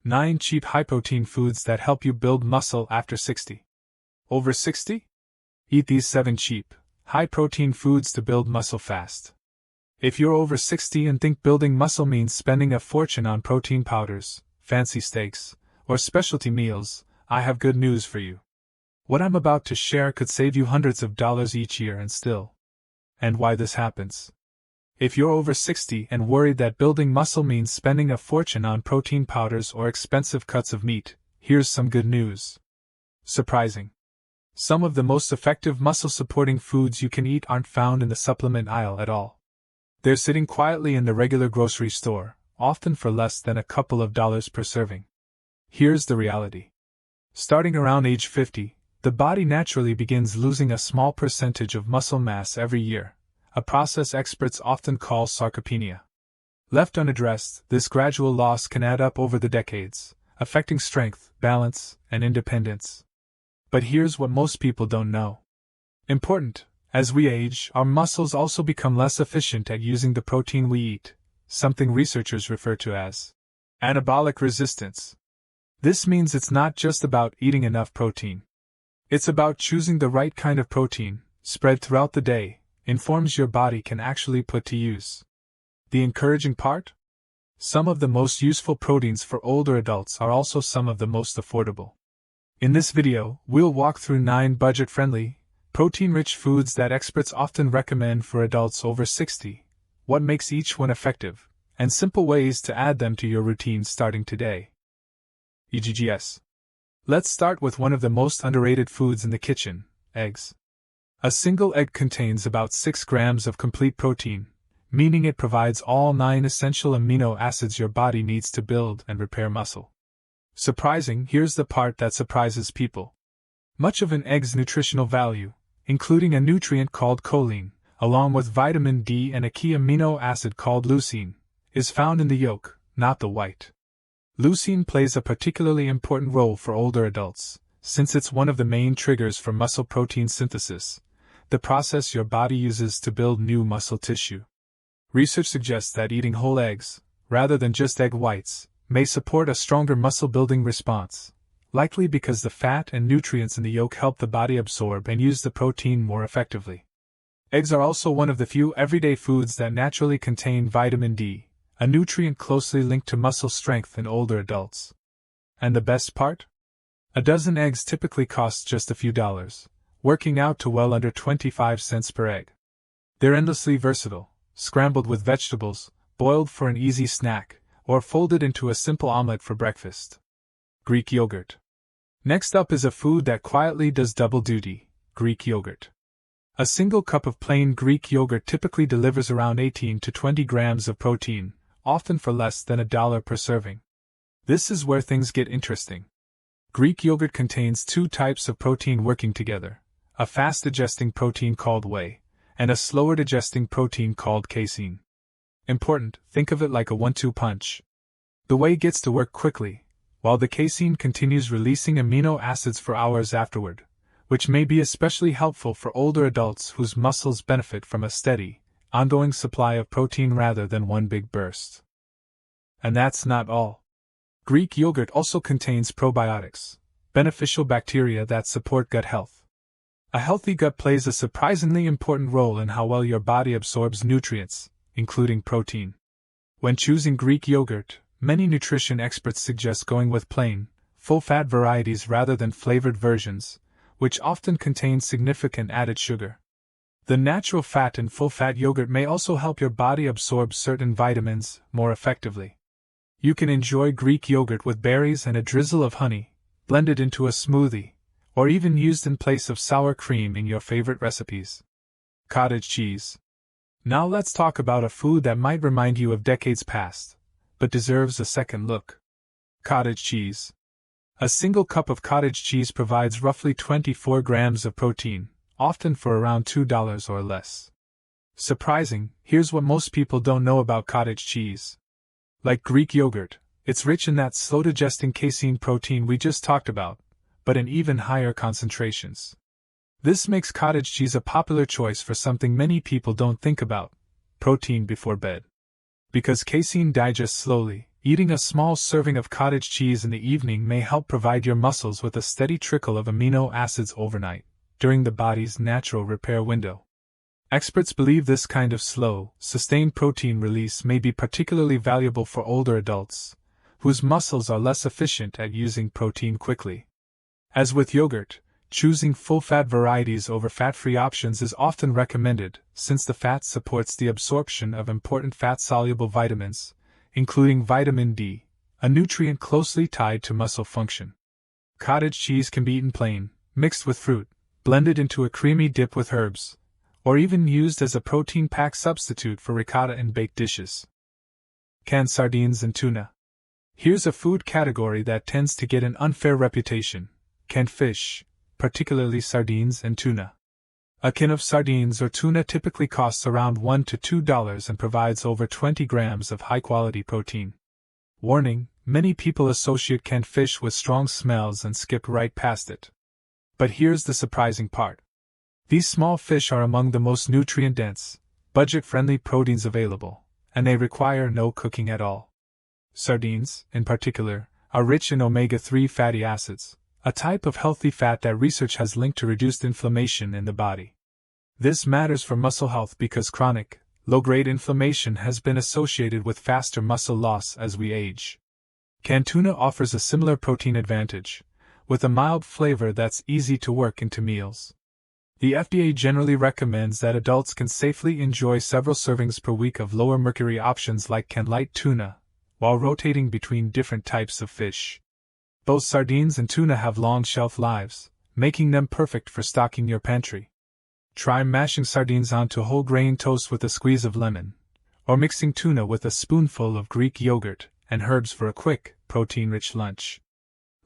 9 cheap high-protein foods that help you build muscle after 60. Over 60? Eat these 7 cheap, high-protein foods to build muscle fast. If you're over 60 and think building muscle means spending a fortune on protein powders, fancy steaks, or specialty meals, I have good news for you. What I'm about to share could save you hundreds of dollars each year and still. And why this happens. If you're over 60 and worried that building muscle means spending a fortune on protein powders or expensive cuts of meat, here's some good news. Surprising. Some of the most effective muscle-supporting foods you can eat aren't found in the supplement aisle at all. They're sitting quietly in the regular grocery store, often for less than a couple of dollars per serving. Here's the reality. Starting around age 50, the body naturally begins losing a small percentage of muscle mass every year, a process experts often call sarcopenia. Left unaddressed, this gradual loss can add up over the decades, affecting strength, balance, and independence. But here's what most people don't know. Important, as we age, our muscles also become less efficient at using the protein we eat, something researchers refer to as anabolic resistance. This means it's not just about eating enough protein. It's about choosing the right kind of protein, spread throughout the day, in forms your body can actually put to use. The encouraging part? Some of the most useful proteins for older adults are also some of the most affordable. In this video, we'll walk through 9 budget-friendly, protein-rich foods that experts often recommend for adults over 60, what makes each one effective, and simple ways to add them to your routine starting today. EGGS. Let's start with one of the most underrated foods in the kitchen, eggs. A single egg contains about 6 grams of complete protein, meaning it provides all 9 essential amino acids your body needs to build and repair muscle. Surprising, here's the part that surprises people. Much of an egg's nutritional value, including a nutrient called choline, along with vitamin D and a key amino acid called leucine, is found in the yolk, not the white. Leucine plays a particularly important role for older adults, since it's one of the main triggers for muscle protein synthesis, the process your body uses to build new muscle tissue. Research suggests that eating whole eggs, rather than just egg whites, may support a stronger muscle-building response, likely because the fat and nutrients in the yolk help the body absorb and use the protein more effectively. Eggs are also one of the few everyday foods that naturally contain vitamin D, a nutrient closely linked to muscle strength in older adults. And the best part? A dozen eggs typically costs just a few dollars, working out to well under 25 cents per egg. They're endlessly versatile, scrambled with vegetables, boiled for an easy snack, or folded into a simple omelet for breakfast. Greek yogurt. Next up is a food that quietly does double duty, Greek yogurt. A single cup of plain Greek yogurt typically delivers around 18 to 20 grams of protein, often for less than $1 per serving. This is where things get interesting. Greek yogurt contains 2 types of protein working together, a fast-digesting protein called whey, and a slower-digesting protein called casein. Important, think of it like a 1-2 punch. The whey gets to work quickly, while the casein continues releasing amino acids for hours afterward, which may be especially helpful for older adults whose muscles benefit from a steady, ongoing supply of protein rather than one big burst. And that's not all. Greek yogurt also contains probiotics, beneficial bacteria that support gut health. A healthy gut plays a surprisingly important role in how well your body absorbs nutrients, including protein. When choosing Greek yogurt, many nutrition experts suggest going with plain, full-fat varieties rather than flavored versions, which often contain significant added sugar. The natural fat in full-fat yogurt may also help your body absorb certain vitamins more effectively. You can enjoy Greek yogurt with berries and a drizzle of honey, blended into a smoothie, or even used in place of sour cream in your favorite recipes. Cottage cheese. Now let's talk about a food that might remind you of decades past, but deserves a second look. Cottage cheese. A single cup of cottage cheese provides roughly 24 grams of protein, often for around $2 or less. Surprising, here's what most people don't know about cottage cheese. Like Greek yogurt, it's rich in that slow-digesting casein protein we just talked about, but in even higher concentrations. This makes cottage cheese a popular choice for something many people don't think about: protein before bed. Because casein digests slowly, eating a small serving of cottage cheese in the evening may help provide your muscles with a steady trickle of amino acids overnight, during the body's natural repair window. Experts believe this kind of slow, sustained protein release may be particularly valuable for older adults, whose muscles are less efficient at using protein quickly. As with yogurt, choosing full-fat varieties over fat-free options is often recommended, since the fat supports the absorption of important fat-soluble vitamins, including vitamin D, a nutrient closely tied to muscle function. Cottage cheese can be eaten plain, mixed with fruit, blended into a creamy dip with herbs, or even used as a protein pack substitute for ricotta in baked dishes. Canned sardines and tuna. Here's a food category that tends to get an unfair reputation: canned fish, particularly sardines and tuna. A can of sardines or tuna typically costs around $1 to $2 and provides over 20 grams of high-quality protein. Warning: many people associate canned fish with strong smells and skip right past it. But here's the surprising part. These small fish are among the most nutrient-dense, budget-friendly proteins available, and they require no cooking at all. Sardines, in particular, are rich in omega-3 fatty acids, a type of healthy fat that research has linked to reduced inflammation in the body. This matters for muscle health because chronic, low-grade inflammation has been associated with faster muscle loss as we age. Canned tuna offers a similar protein advantage, with a mild flavor that's easy to work into meals. The FDA generally recommends that adults can safely enjoy several servings per week of lower mercury options like canned light tuna, while rotating between different types of fish. Both sardines and tuna have long shelf lives, making them perfect for stocking your pantry. Try mashing sardines onto whole grain toast with a squeeze of lemon, or mixing tuna with a spoonful of Greek yogurt and herbs for a quick, protein-rich lunch.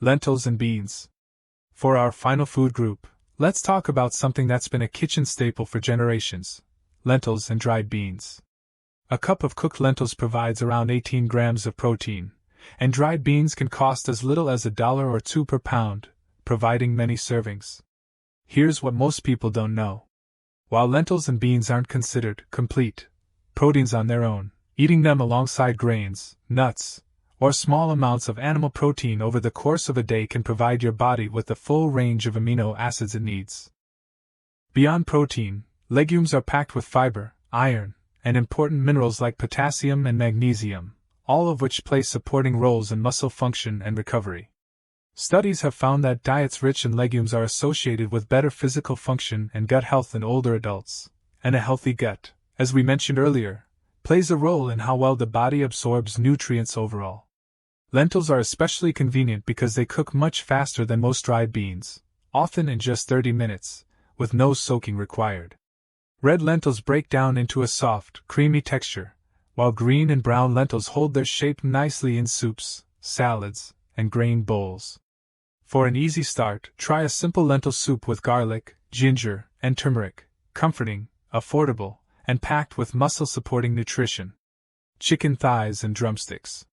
Lentils and beans. For our final food group, let's talk about something that's been a kitchen staple for generations: lentils and dried beans. A cup of cooked lentils provides around 18 grams of protein, and dried beans can cost as little as $1 or $2 per pound, providing many servings. Here's what most people don't know. While lentils and beans aren't considered complete proteins on their own, eating them alongside grains, nuts, or small amounts of animal protein over the course of a day can provide your body with the full range of amino acids it needs. Beyond protein, legumes are packed with fiber, iron, and important minerals like potassium and magnesium, all of which play supporting roles in muscle function and recovery. Studies have found that diets rich in legumes are associated with better physical function and gut health in older adults, and a healthy gut, as we mentioned earlier, plays a role in how well the body absorbs nutrients overall. Lentils are especially convenient because they cook much faster than most dried beans, often in just 30 minutes, with no soaking required. Red lentils break down into a soft, creamy texture, while green and brown lentils hold their shape nicely in soups, salads, and grain bowls. For an easy start, try a simple lentil soup with garlic, ginger, and turmeric, comforting, affordable, and packed with muscle-supporting nutrition. Chicken thighs and drumsticks.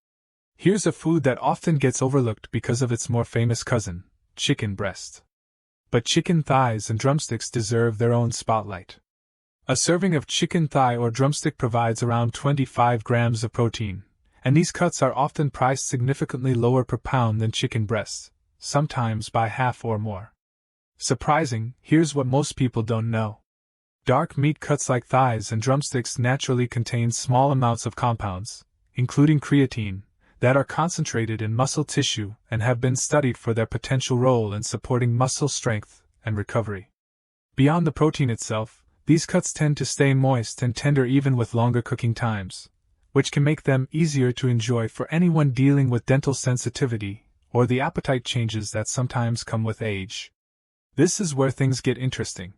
Here's a food that often gets overlooked because of its more famous cousin, chicken breast. But chicken thighs and drumsticks deserve their own spotlight. A serving of chicken thigh or drumstick provides around 25 grams of protein, and these cuts are often priced significantly lower per pound than chicken breasts, sometimes by half or more. Surprising, here's what most people don't know. Dark meat cuts like thighs and drumsticks naturally contain small amounts of compounds, including creatine, that are concentrated in muscle tissue and have been studied for their potential role in supporting muscle strength and recovery. Beyond the protein itself, these cuts tend to stay moist and tender even with longer cooking times, which can make them easier to enjoy for anyone dealing with dental sensitivity or the appetite changes that sometimes come with age. This is where things get interesting.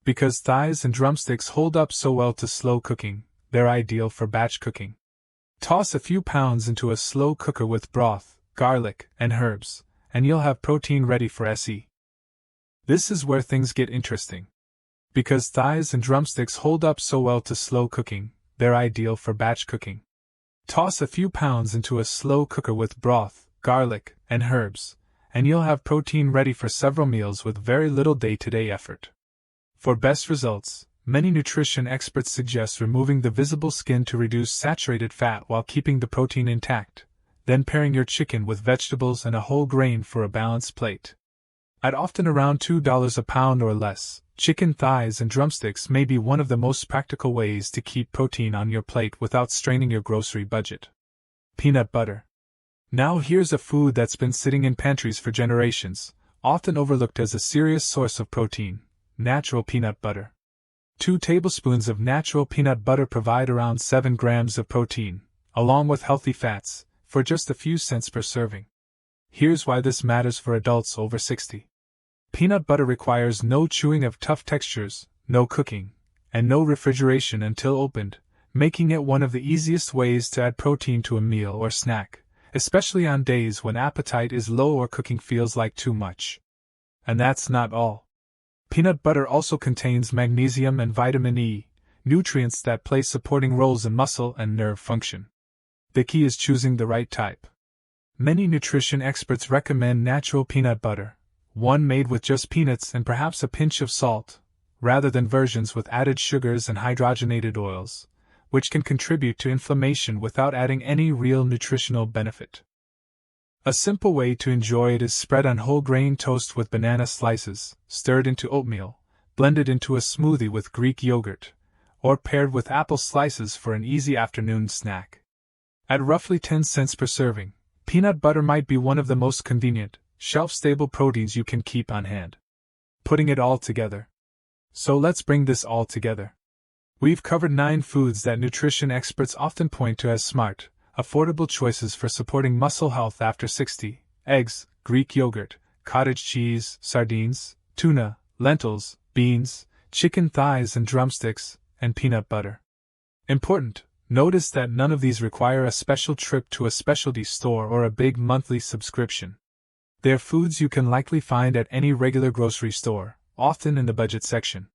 Because thighs and drumsticks hold up so well to slow cooking, they're ideal for batch cooking. Toss a few pounds into a slow cooker with broth, garlic, and herbs, and you'll have protein ready for SE. This is where things get interesting. Because thighs and drumsticks hold up so well to slow cooking, they're ideal for batch cooking. Toss a few pounds into a slow cooker with broth, garlic, and herbs, and you'll have protein ready for several meals with very little day-to-day effort. For best results, many nutrition experts suggest removing the visible skin to reduce saturated fat while keeping the protein intact, then pairing your chicken with vegetables and a whole grain for a balanced plate. At often around $2 a pound or less, chicken thighs and drumsticks may be one of the most practical ways to keep protein on your plate without straining your grocery budget. Peanut butter. Now here's a food that's been sitting in pantries for generations, often overlooked as a serious source of protein: natural peanut butter. 2 tablespoons of natural peanut butter provide around 7 grams of protein, along with healthy fats, for just a few cents per serving. Here's why this matters for adults over 60. Peanut butter requires no chewing of tough textures, no cooking, and no refrigeration until opened, making it one of the easiest ways to add protein to a meal or snack, especially on days when appetite is low or cooking feels like too much. And that's not all. Peanut butter also contains magnesium and vitamin E, nutrients that play supporting roles in muscle and nerve function. The key is choosing the right type. Many nutrition experts recommend natural peanut butter, one made with just peanuts and perhaps a pinch of salt, rather than versions with added sugars and hydrogenated oils, which can contribute to inflammation without adding any real nutritional benefit. A simple way to enjoy it is spread on whole grain toast with banana slices, stirred into oatmeal, blended into a smoothie with Greek yogurt, or paired with apple slices for an easy afternoon snack. At roughly 10 cents per serving, peanut butter might be one of the most convenient, shelf-stable proteins you can keep on hand. Putting it all together. So let's bring this all together. We've covered 9 foods that nutrition experts often point to as smart, affordable choices for supporting muscle health after 60: eggs, Greek yogurt, cottage cheese, sardines, tuna, lentils, beans, chicken thighs and drumsticks, and peanut butter. Important: notice that none of these require a special trip to a specialty store or a big monthly subscription. They're foods you can likely find at any regular grocery store, often in the budget section.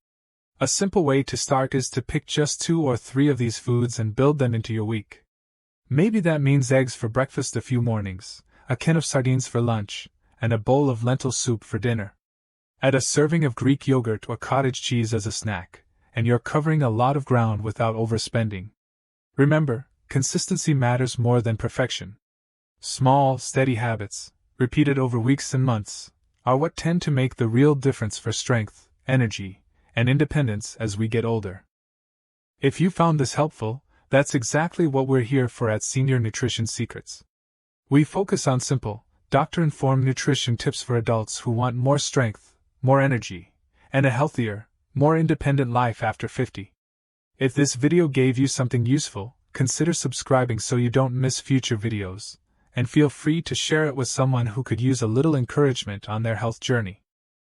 A simple way to start is to pick just 2 or 3 of these foods and build them into your week. Maybe that means eggs for breakfast a few mornings, a can of sardines for lunch, and a bowl of lentil soup for dinner. Add a serving of Greek yogurt or cottage cheese as a snack, and you're covering a lot of ground without overspending. Remember, consistency matters more than perfection. Small, steady habits, repeated over weeks and months, are what tend to make the real difference for strength, energy, and independence as we get older. If you found this helpful, that's exactly what we're here for at Senior Nutrition Secrets. We focus on simple, doctor-informed nutrition tips for adults who want more strength, more energy, and a healthier, more independent life after 50. If this video gave you something useful, consider subscribing so you don't miss future videos, and feel free to share it with someone who could use a little encouragement on their health journey.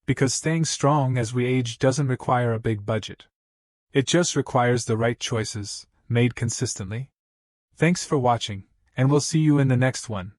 Because staying strong as we age doesn't require a big budget. It just requires the right choices, made consistently. Thanks for watching, and we'll see you in the next one.